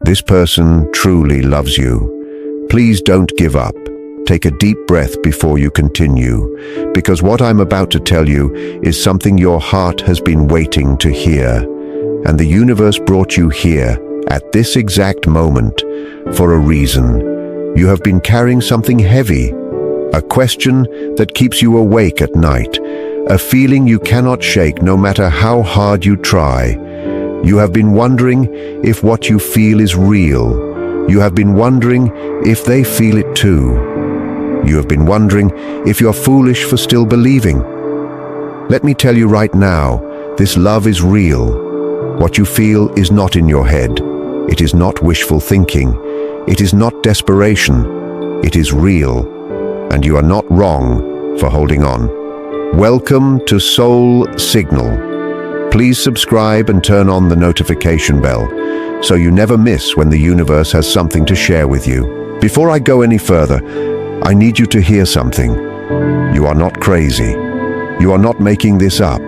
This person truly loves you. Please don't give up. Take a deep breath before you continue, because what I'm about to tell you is something your heart has been waiting to hear. And the universe brought you here, at this exact moment, for a reason. You have been carrying something heavy, a question that keeps you awake at night, a feeling you cannot shake no matter how hard you try. You have been wondering if what you feel is real. You have been wondering if they feel it too. You have been wondering if you're foolish for still believing. Let me tell you right now, this love is real. What you feel is not in your head. It is not wishful thinking. It is not desperation. It is real. And you are not wrong for holding on. Welcome to Soul Signal. Please subscribe and turn on the notification bell so you never miss when the universe has something to share with you. Before I go any further, I need you to hear something. You are not crazy. You are not making this up.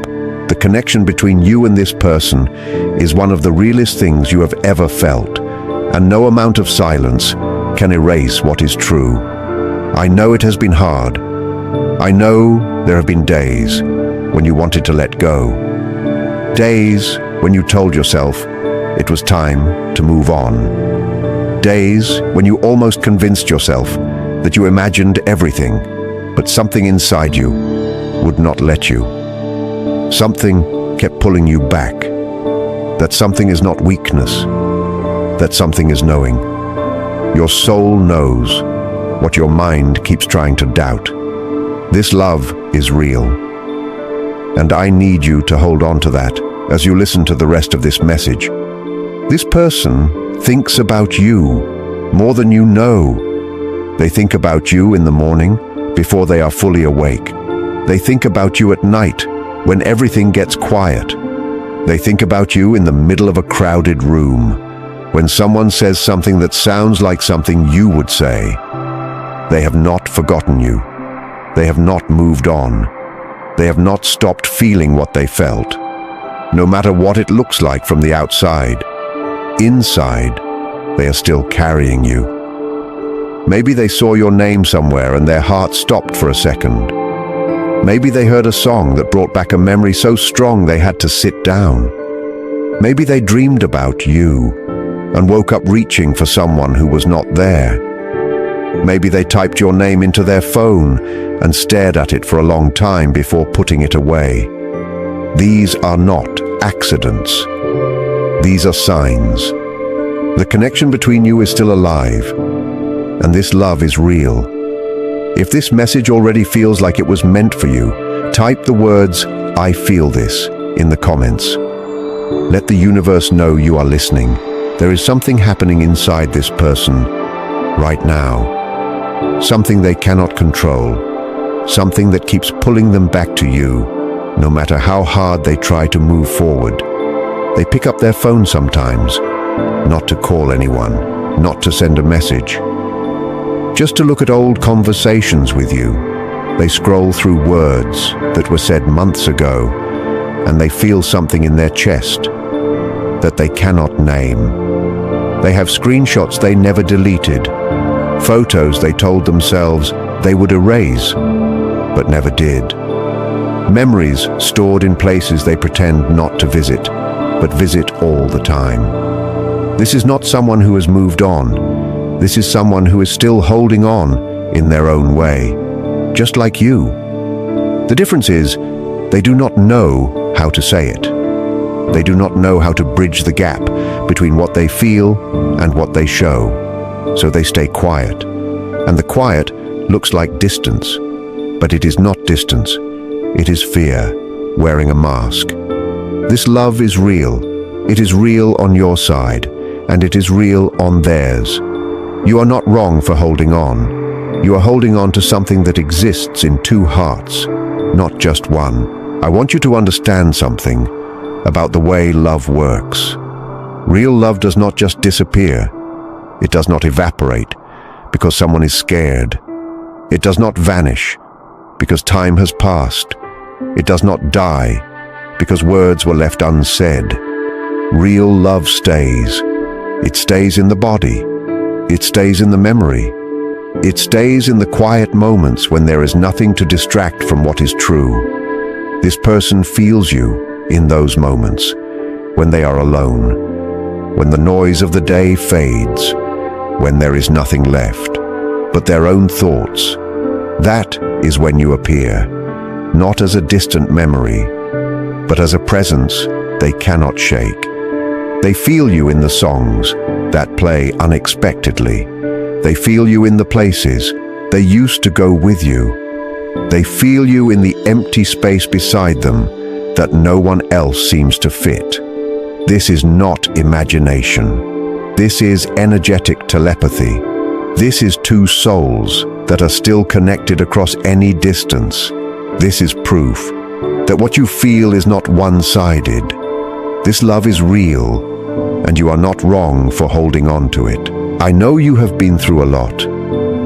The connection between you and this person is one of the realest things you have ever felt, and no amount of silence can erase what is true. I know it has been hard. I know there have been days when you wanted to let go. Days when you told yourself it was time to move on. Days when you almost convinced yourself that you imagined everything, but something inside you would not let you. Something kept pulling you back. That something is not weakness. That something is knowing. Your soul knows what your mind keeps trying to doubt. This love is real. And I need you to hold on to that as you listen to the rest of this message. This person thinks about you more than you know. They think about you in the morning before they are fully awake. They think about you at night when everything gets quiet. They think about you in the middle of a crowded room when someone says something that sounds like something you would say. They have not forgotten you. They have not moved on. They have not stopped feeling what they felt. No matter what it looks like from the outside, inside, they are still carrying you. Maybe they saw your name somewhere and their heart stopped for a second. Maybe they heard a song that brought back a memory so strong they had to sit down. Maybe they dreamed about you and woke up reaching for someone who was not there. Maybe they typed your name into their phone and stared at it for a long time before putting it away. These are not accidents. These are signs. The connection between you is still alive, and this love is real. If this message already feels like it was meant for you, type the words, "I feel this," in the comments. Let the universe know you are listening. There is something happening inside this person right now. Something they cannot control. Something that keeps pulling them back to you, no matter how hard they try to move forward. They pick up their phone sometimes, not to call anyone, not to send a message, just to look at old conversations with you. They scroll through words that were said months ago, and they feel something in their chest that they cannot name. They have screenshots they never deleted, photos they told themselves they would erase, but never did. Memories stored in places they pretend not to visit, but visit all the time. This is not someone who has moved on. This is someone who is still holding on in their own way, just like you. The difference is, they do not know how to say it. They do not know how to bridge the gap between what they feel and what they show. So they stay quiet. And the quiet looks like distance, but it is not distance. It is fear, wearing a mask. This love is real. It is real on your side, and it is real on theirs. You are not wrong for holding on. You are holding on to something that exists in two hearts, not just one. I want you to understand something about the way love works. Real love does not just disappear. It does not evaporate because someone is scared. It does not vanish because time has passed. It does not die because words were left unsaid. Real love stays. It stays in the body. It stays in the memory. It stays in the quiet moments when there is nothing to distract from what is true. This person feels you in those moments, when they are alone, when the noise of the day fades, when there is nothing left but their own thoughts. That is when you appear, not as a distant memory, but as a presence they cannot shake. They feel you in the songs that play unexpectedly. They feel you in the places they used to go with you. They feel you in the empty space beside them that no one else seems to fit. This is not imagination. This is energetic telepathy. This is two souls that are still connected across any distance. This is proof that what you feel is not one-sided. This love is real, and you are not wrong for holding on to it. I know you have been through a lot.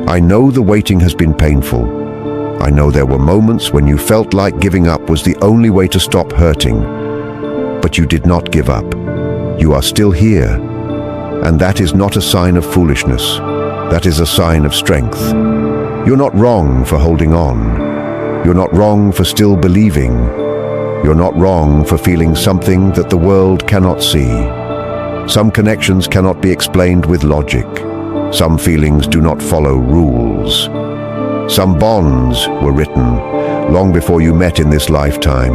I know the waiting has been painful. I know there were moments when you felt like giving up was the only way to stop hurting. But you did not give up. You are still here, and that is not a sign of foolishness. That is a sign of strength. You're not wrong for holding on. You're not wrong for still believing. You're not wrong for feeling something that the world cannot see. Some connections cannot be explained with logic. Some feelings do not follow rules. Some bonds were written long before you met in this lifetime.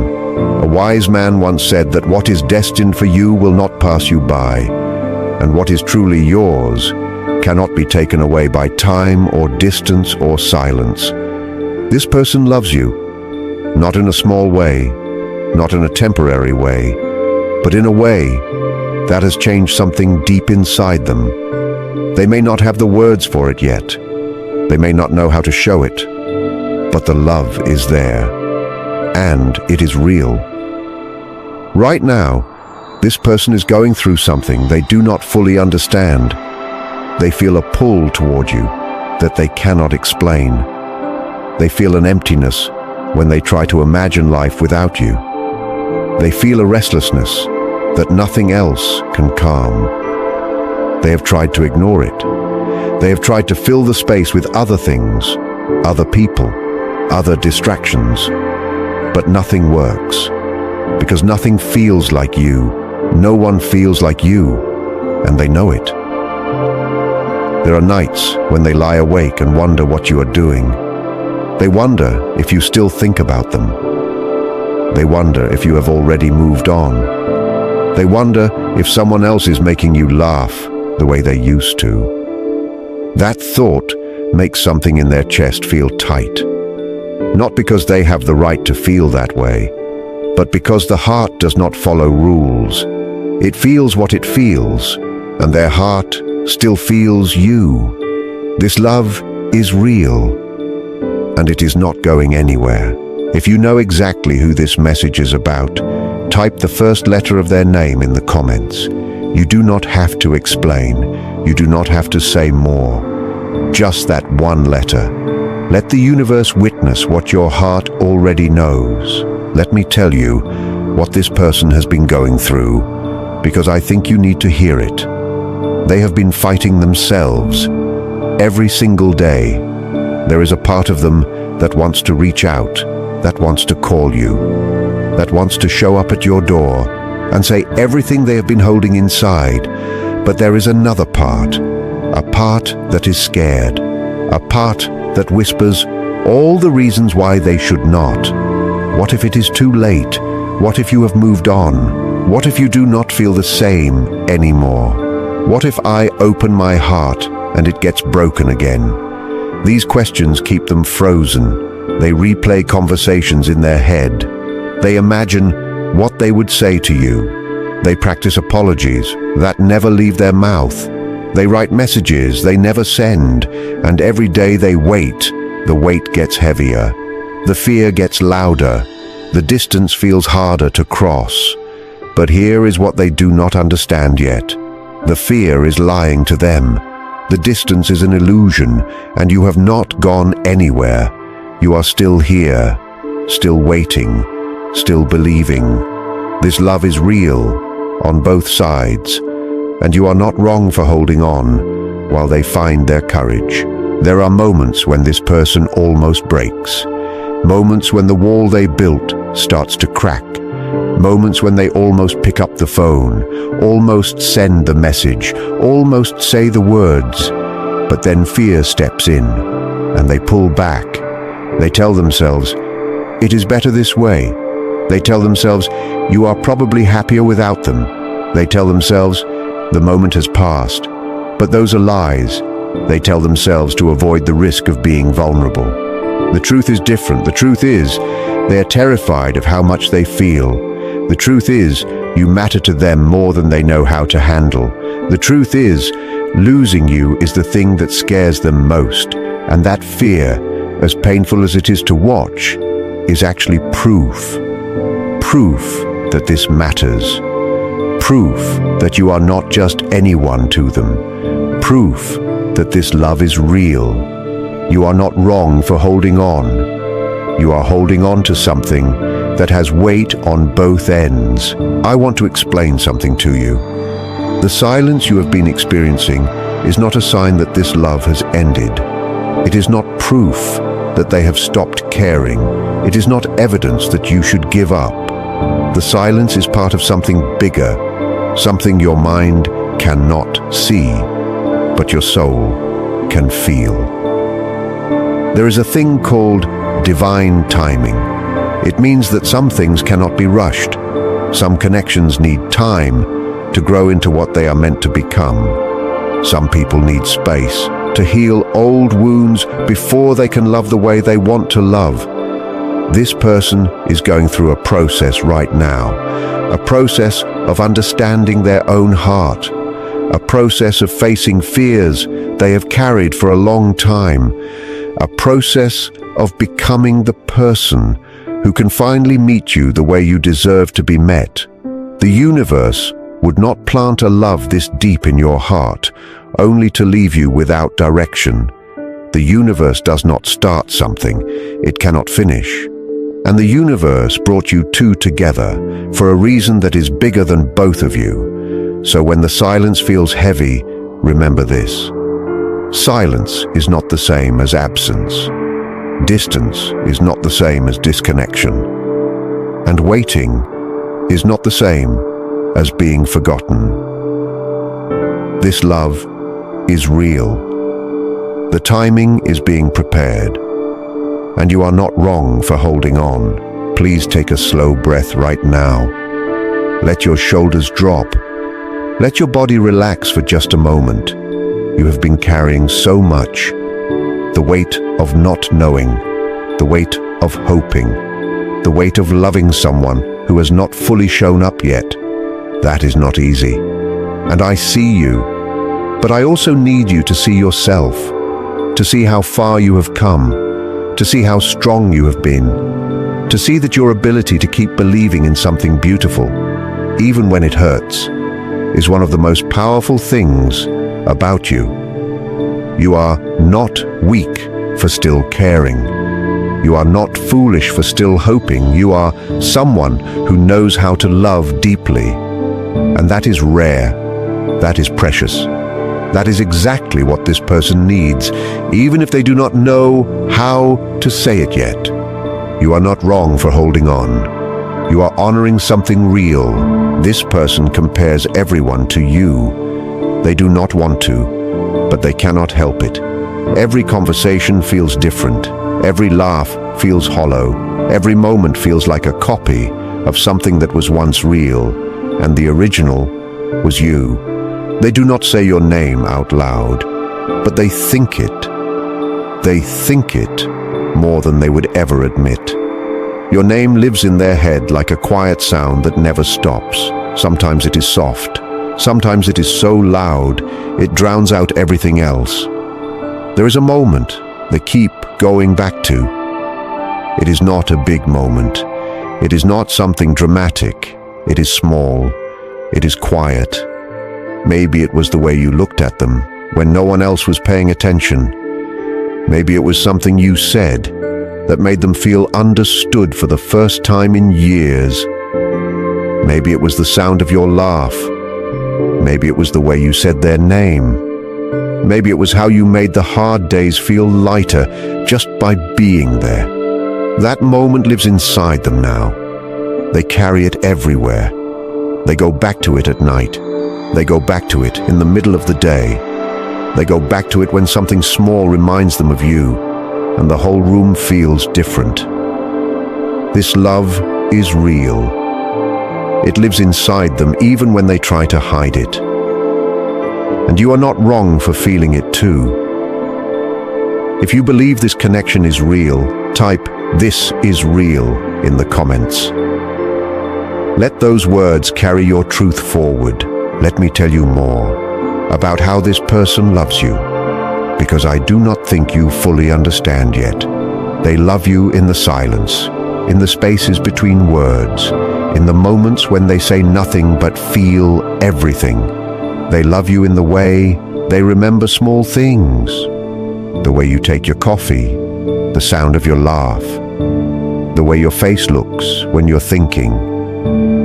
A wise man once said that what is destined for you will not pass you by, and what is truly yours cannot be taken away by time or distance or silence. This person loves you, not in a small way, not in a temporary way, but in a way that has changed something deep inside them. They may not have the words for it yet. They may not know how to show it, but the love is there, and it is real. Right now, this person is going through something they do not fully understand. They feel a pull toward you that they cannot explain. They feel an emptiness when they try to imagine life without you. They feel a restlessness that nothing else can calm. They have tried to ignore it. They have tried to fill the space with other things, other people, other distractions. But nothing works, because nothing feels like you. No one feels like you, and they know it. There are nights when they lie awake and wonder what you are doing. They wonder if you still think about them. They wonder if you have already moved on. They wonder if someone else is making you laugh the way they used to. That thought makes something in their chest feel tight. Not because they have the right to feel that way, but because the heart does not follow rules. It feels what it feels, and their heart still feels you. This love is real, and it is not going anywhere. If you know exactly who this message is about, type the first letter of their name in the comments. You do not have to explain. You do not have to say more. Just that one letter. Let the universe witness what your heart already knows. Let me tell you what this person has been going through, because I think you need to hear it. They have been fighting themselves. Every single day, there is a part of them that wants to reach out, that wants to call you, that wants to show up at your door and say everything they have been holding inside. But there is another part, a part that is scared, a part that whispers all the reasons why they should not. What if it is too late? What if you have moved on? What if you do not feel the same anymore? What if I open my heart and it gets broken again? These questions keep them frozen. They replay conversations in their head. They imagine what they would say to you. They practice apologies that never leave their mouth. They write messages they never send, and every day they wait, the weight gets heavier. The fear gets louder. The distance feels harder to cross. But here is what they do not understand yet. The fear is lying to them. The distance is an illusion, and you have not gone anywhere. You are still here, still waiting, still believing. This love is real, on both sides. And you are not wrong for holding on while they find their courage. There are moments when this person almost breaks. Moments when the wall they built starts to crack. Moments when they almost pick up the phone, almost send the message, almost say the words. But then fear steps in, and they pull back. They tell themselves, "It is better this way." They tell themselves, "You are probably happier without them." They tell themselves, "The moment has passed." But those are lies. They tell themselves to avoid the risk of being vulnerable. The truth is different. The truth is, they are terrified of how much they feel. The truth is, you matter to them more than they know how to handle. The truth is, losing you is the thing that scares them most. And that fear, as painful as it is to watch, is actually proof. Proof that this matters. Proof that you are not just anyone to them. Proof that this love is real. You are not wrong for holding on. You are holding on to something that has weight on both ends. I want to explain something to you. The silence you have been experiencing is not a sign that this love has ended. It is not proof that they have stopped caring. It is not evidence that you should give up. The silence is part of something bigger, something your mind cannot see, but your soul can feel. There is a thing called divine timing. It means that some things cannot be rushed. Some connections need time to grow into what they are meant to become. Some people need space to heal old wounds before they can love the way they want to love. This person is going through a process right now, a process of understanding their own heart, a process of facing fears they have carried for a long time, a process of becoming the person who can finally meet you the way you deserve to be met. The universe would not plant a love this deep in your heart, only to leave you without direction. The universe does not start something it cannot finish. And the universe brought you two together for a reason that is bigger than both of you. So when the silence feels heavy, remember this. Silence is not the same as absence. Distance is not the same as disconnection. And waiting is not the same as being forgotten. This love is real. The timing is being prepared. And you are not wrong for holding on. Please take a slow breath right now. Let your shoulders drop. Let your body relax for just a moment. You have been carrying so much. The weight of not knowing, the weight of hoping, the weight of loving someone who has not fully shown up yet. That is not easy. And I see you, but I also need you to see yourself, to see how far you have come, to see how strong you have been, to see that your ability to keep believing in something beautiful, even when it hurts, is one of the most powerful things about you. You are not weak for still caring. You are not foolish for still hoping. You are someone who knows how to love deeply. And that is rare. That is precious. That is exactly what this person needs, even if they do not know how to say it yet. You are not wrong for holding on. You are honoring something real. This person compares everyone to you. They do not want to, but they cannot help it. Every conversation feels different. Every laugh feels hollow. Every moment feels like a copy of something that was once real, and the original was you. They do not say your name out loud, but they think it. They think it more than they would ever admit. Your name lives in their head like a quiet sound that never stops. Sometimes it is soft. Sometimes it is so loud, it drowns out everything else. There is a moment they keep going back to. It is not a big moment. It is not something dramatic. It is small. It is quiet. Maybe it was the way you looked at them when no one else was paying attention. Maybe it was something you said that made them feel understood for the first time in years. Maybe it was the sound of your laugh. Maybe it was the way you said their name. Maybe it was how you made the hard days feel lighter just by being there. That moment lives inside them now. They carry it everywhere. They go back to it at night. They go back to it in the middle of the day. They go back to it when something small reminds them of you, and the whole room feels different. This love is real. It lives inside them even when they try to hide it. And you are not wrong for feeling it too. If you believe this connection is real, type "This is real" in the comments. Let those words carry your truth forward. Let me tell you more about how this person loves you, because I do not think you fully understand yet. They love you in the silence, in the spaces between words, in the moments when they say nothing but feel everything. They love you in the way they remember small things. The way you take your coffee, the sound of your laugh, the way your face looks when you're thinking,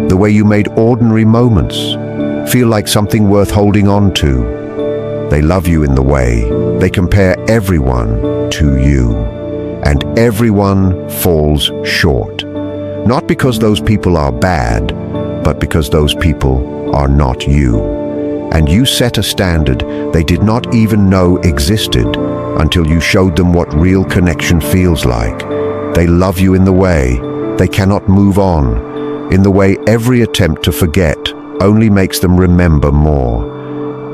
the way you made ordinary moments feel like something worth holding on to. They love you in the way they compare everyone to you, and everyone falls short. Not because those people are bad, but because those people are not you. And you set a standard they did not even know existed until you showed them what real connection feels like. They love you in the way they cannot move on, in the way every attempt to forget only makes them remember more,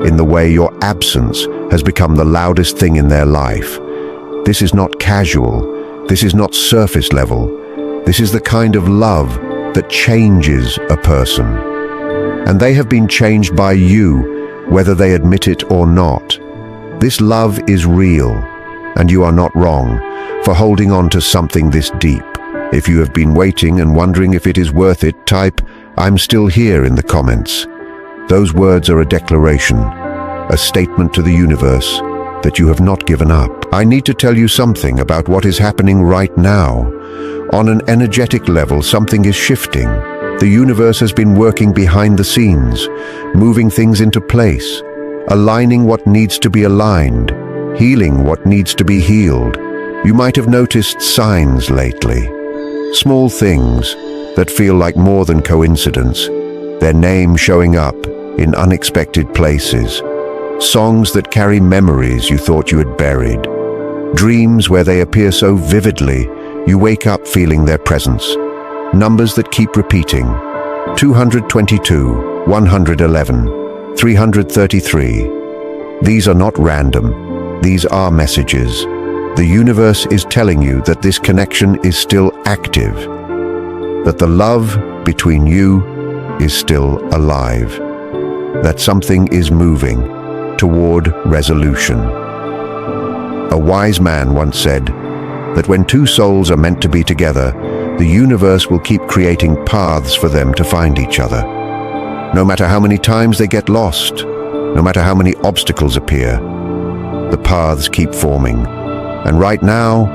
in the way your absence has become the loudest thing in their life. This is not casual. This is not surface level. This is the kind of love that changes a person. And they have been changed by you, whether they admit it or not. This love is real, and you are not wrong for holding on to something this deep. If you have been waiting and wondering if it is worth it, type "I'm still here" in the comments. Those words are a declaration, a statement to the universe that you have not given up. I need to tell you something about what is happening right now. On an energetic level, something is shifting. The universe has been working behind the scenes, moving things into place, aligning what needs to be aligned, healing what needs to be healed. You might have noticed signs lately. Small things that feel like more than coincidence. Their name showing up in unexpected places. Songs that carry memories you thought you had buried. Dreams where they appear so vividly, you wake up feeling their presence. Numbers that keep repeating. 222, 111, 333. These are not random. These are messages. The universe is telling you that this connection is still active, that the love between you is still alive, that something is moving toward resolution. A wise man once said that when two souls are meant to be together, the universe will keep creating paths for them to find each other. No matter how many times they get lost, no matter how many obstacles appear, the paths keep forming. And right now,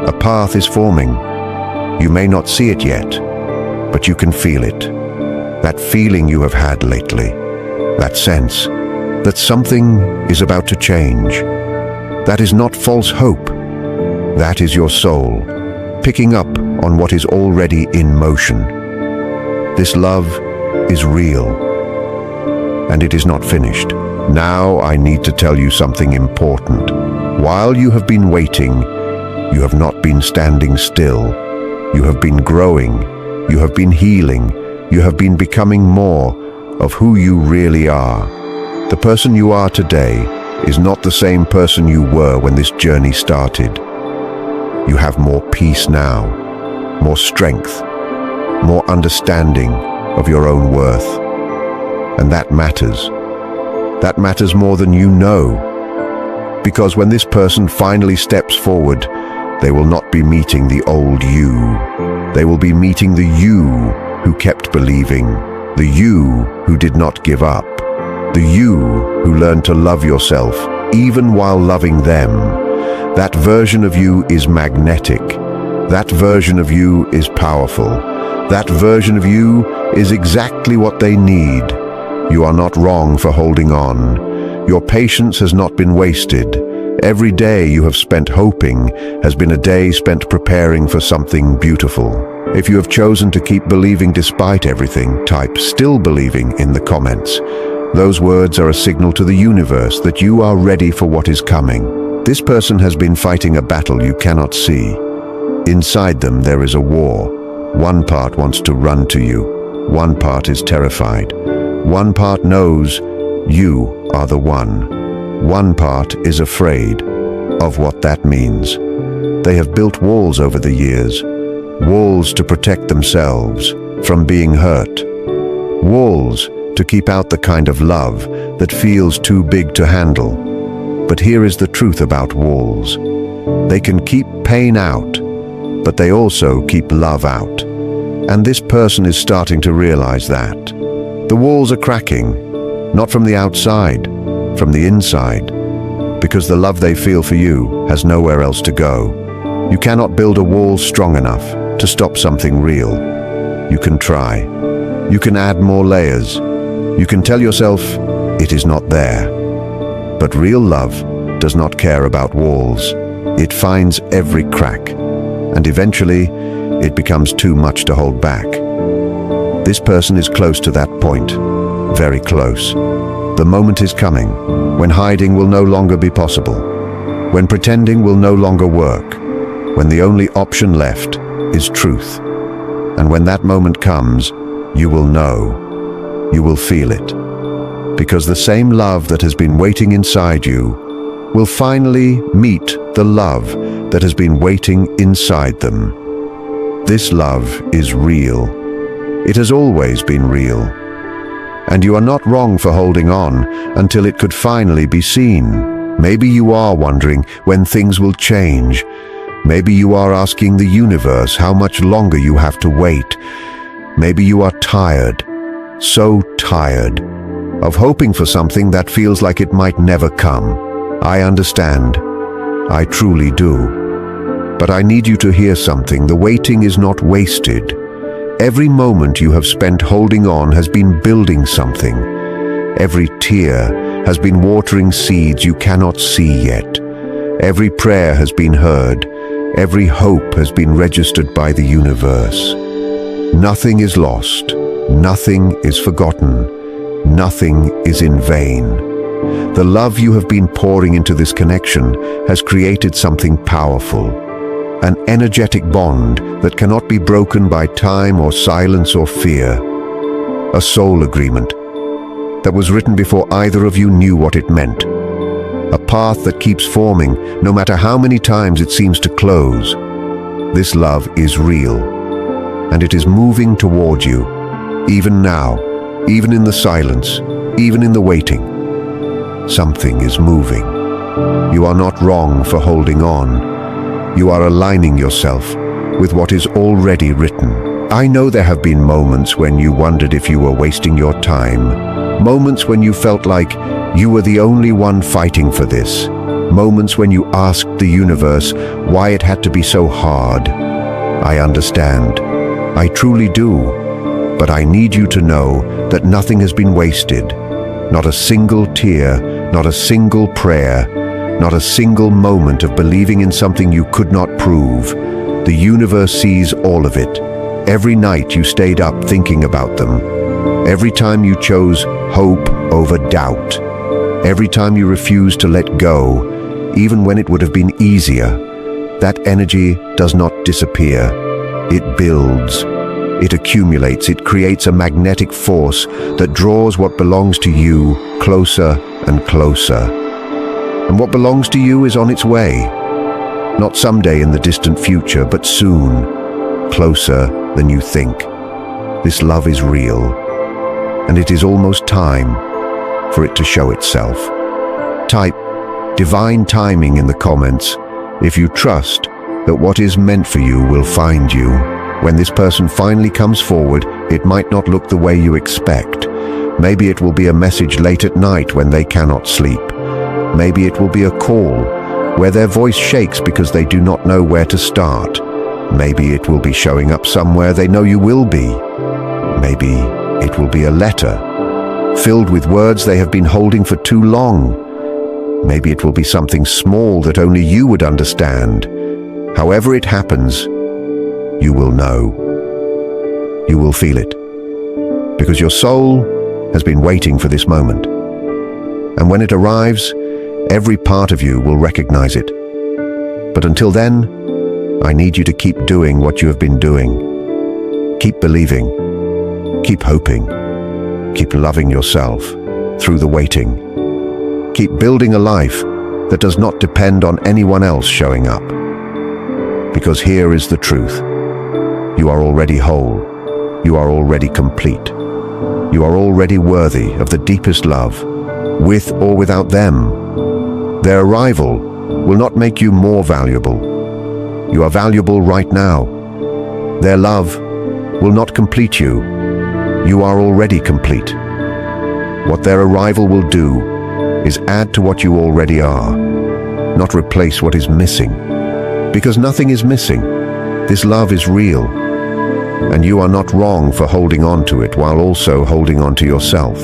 a path is forming. You may not see it yet, but you can feel it. That feeling you have had lately, that sense that something is about to change. That is not false hope. That is your soul, picking up on what is already in motion. This love is real, and it is not finished. Now I need to tell you something important. While you have been waiting, you have not been standing still. You have been growing. You have been healing. You have been becoming more of who you really are. The person you are today is not the same person you were when this journey started. You have more peace now, more strength, more understanding of your own worth. And that matters. That matters more than you know. Because when this person finally steps forward, they will not be meeting the old you. They will be meeting the you who kept believing, the you who did not give up, the you who learned to love yourself even while loving them. That version of you is magnetic. That version of you is powerful. That version of you is exactly what they need. You are not wrong for holding on. Your patience has not been wasted. Every day you have spent hoping has been a day spent preparing for something beautiful. If you have chosen to keep believing despite everything, type "still believing" in the comments. Those words are a signal to the universe that you are ready for what is coming. This person has been fighting a battle you cannot see. Inside them there is a war. One part wants to run to you. One part is terrified. One part knows you are the one. One part is afraid of what that means. They have built walls over the years. Walls to protect themselves from being hurt. Walls to keep out the kind of love that feels too big to handle. But here is the truth about walls. They can keep pain out, but they also keep love out. And this person is starting to realize that. The walls are cracking, not from the outside, from the inside, because the love they feel for you has nowhere else to go. You cannot build a wall strong enough to stop something real. You can try. You can add more layers. You can tell yourself it is not there. But real love does not care about walls. It finds every crack, and eventually it becomes too much to hold back. This person is close to that point, very close. The moment is coming when hiding will no longer be possible, when pretending will no longer work, when the only option left is truth. And when that moment comes, you will know, you will feel it, because the same love that has been waiting inside you will finally meet the love that has been waiting inside them. This love is real. It has always been real. And you are not wrong for holding on until it could finally be seen. Maybe you are wondering when things will change. Maybe you are asking the universe how much longer you have to wait. Maybe you are tired, so tired, of hoping for something that feels like it might never come. I understand. I truly do. But I need you to hear something. The waiting is not wasted. Every moment you have spent holding on has been building something. Every tear has been watering seeds you cannot see yet. Every prayer has been heard. Every hope has been registered by the universe. Nothing is lost. Nothing is forgotten. Nothing is in vain. The love you have been pouring into this connection has created something powerful. An energetic bond that cannot be broken by time or silence or fear. A soul agreement that was written before either of you knew what it meant. A path that keeps forming no matter how many times it seems to close. This love is real, and it is moving toward you, even now, even in the silence, even in the waiting. Something is moving. You are not wrong for holding on. You are aligning yourself with what is already written. I know there have been moments when you wondered if you were wasting your time. Moments when you felt like you were the only one fighting for this. Moments when you asked the universe why it had to be so hard. I understand. I truly do. But I need you to know that nothing has been wasted. Not a single tear, not a single prayer, not a single moment of believing in something you could not prove. The universe sees all of it. Every night you stayed up thinking about them. Every time you chose hope over doubt. Every time you refused to let go, even when it would have been easier. That energy does not disappear. It builds. It accumulates. It creates a magnetic force that draws what belongs to you closer and closer. And what belongs to you is on its way. Not someday in the distant future, but soon. Closer than you think. This love is real. And it is almost time for it to show itself. Type divine timing in the comments if you trust that what is meant for you will find you. When this person finally comes forward, it might not look the way you expect. Maybe it will be a message late at night when they cannot sleep. Maybe it will be a call where their voice shakes because they do not know where to start. Maybe it will be showing up somewhere they know you will be. Maybe it will be a letter filled with words they have been holding for too long. Maybe it will be something small that only you would understand. However it happens, you will know. You will feel it. Because your soul has been waiting for this moment. And when it arrives, every part of you will recognize it. But until then, I need you to keep doing what you have been doing. Keep believing. Keep hoping. Keep loving yourself through the waiting. Keep building a life that does not depend on anyone else showing up. Because here is the truth. You are already whole. You are already complete. You are already worthy of the deepest love, with or without them. Their arrival will not make you more valuable. You are valuable right now. Their love will not complete you. You are already complete. What their arrival will do is add to what you already are, not replace what is missing. Because nothing is missing. This love is real. And you are not wrong for holding on to it while also holding on to yourself.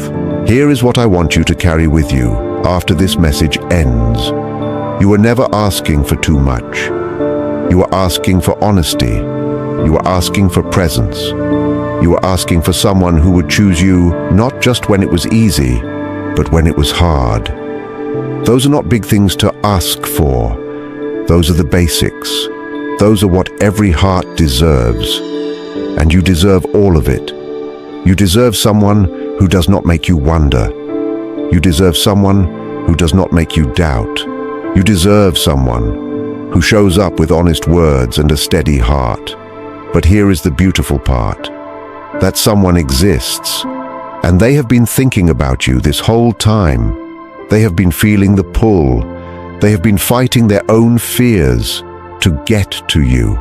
Here is what I want you to carry with you after this message ends. You are never asking for too much. You are asking for honesty. You are asking for presence. You are asking for someone who would choose you not just when it was easy, but when it was hard. Those are not big things to ask for. Those are the basics. Those are what every heart deserves. And you deserve all of it. You deserve someone who does not make you wonder. You deserve someone who does not make you doubt. You deserve someone who shows up with honest words and a steady heart. But here is the beautiful part. That someone exists. And they have been thinking about you this whole time. They have been feeling the pull. They have been fighting their own fears to get to you.